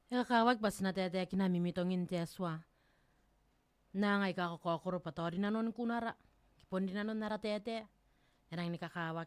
Kakawag bas na tete kinamimitongin teswa. Na ngay kakakokoro patori na nun kunara. Kipondi na nun nara tete. Erang ni kakawag.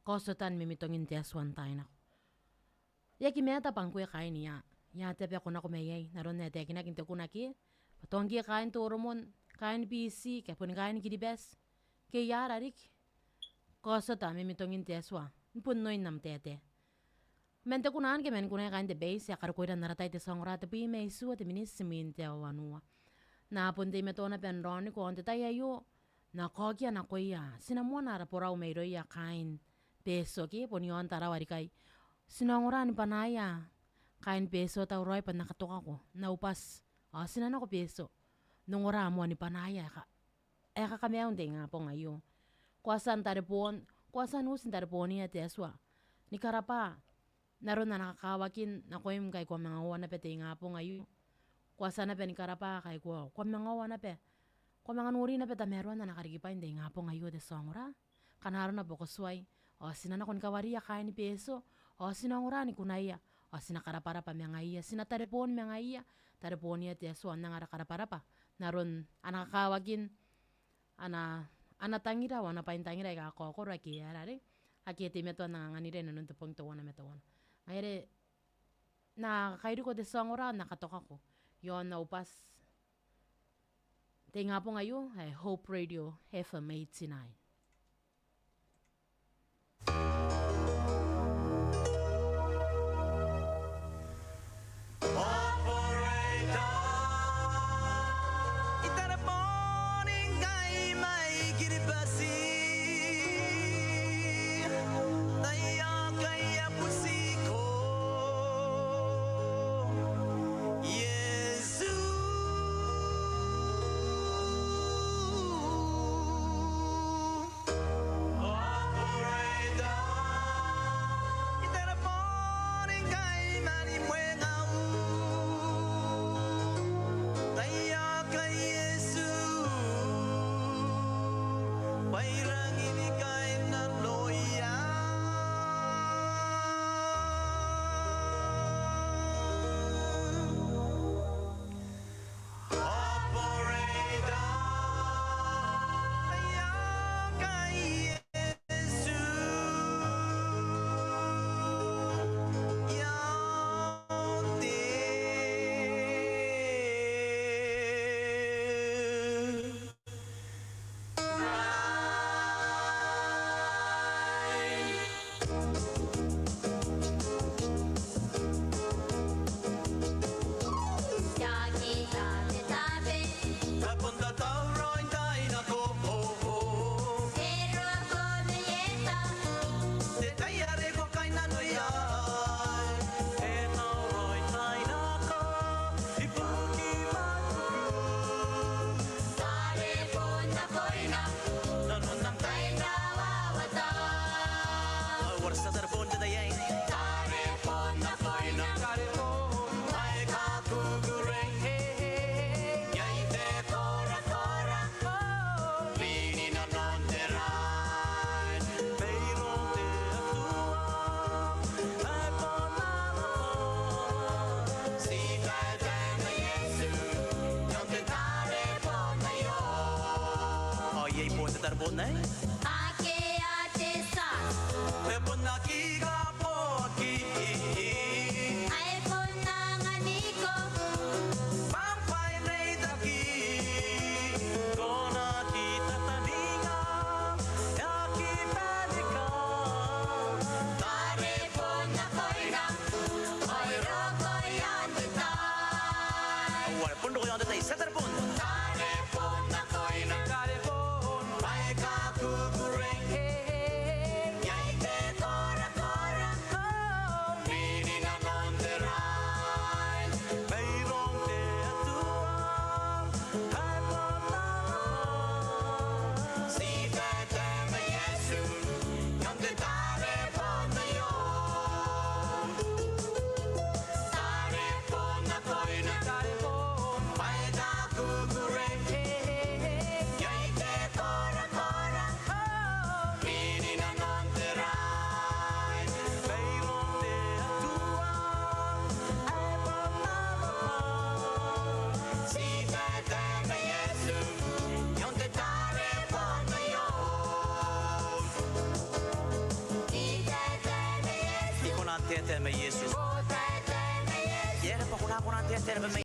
Kosotan mimitongin teswan tayo na. Ya kimeta pangku ya kain ya. Ya tepe kuna kumeyay. Naron na tete kinakinte kunaki. Patongki kain turumon. Kain PC. Kapun kain kidibes. Kaya rarik. Kosotan mimitongin teswa. Punoy nam tete. Mente kunaan ke men kunay kain de base ya karkoy na naratay te songra te pi me su te minis siminte wanua. Na punte me tona pen roni ko ante tay ayo. Na kokya na koya. Sinamua na rapora umeiro ya kain peso ki ponyon tarawari kay. Sinangura ni panaya. Kain peso ta uroy pan nakatoka ko. Na upas. Sinana ko peso. Nungura mo ni panaya ka. Eka kami ang nga po ngayon. Kuasan taripon. Kuasan usin taripon niya teswa. Ni karapa. Naroon na nakakawakin na ko yung kay kwa mga wana pe te nga po ngayon. Kwa sana pe ni karapa kay kwa mga wana pe. Kwa mga nuri na pe ta meron na nakarigipa hindi nga po ngayon de songra. Kanaro na po kusway. Sinana kon kawariya kaya ni peso. Sinangura ni kunaya. Sinakarapara pa mga iya. Sinataripon mga iya. Taripon niya teso ang nangarakarapara pa. Naroon anakakawakin. Anatangira wana pa intangira kakoko raki yarari. Akiti meto nanganganire na nun tupong tuwa na meto wana. Ngayon, na kairi ko de songora, nakatoka ko. Yon na upas. Tinga po ngayon, Hope Radio, FM 89. Sa tarpon. Tarepon na ko'y nagtarepon. May kakuha. teatea me Yesu. Yere pa kuna kuna teatea me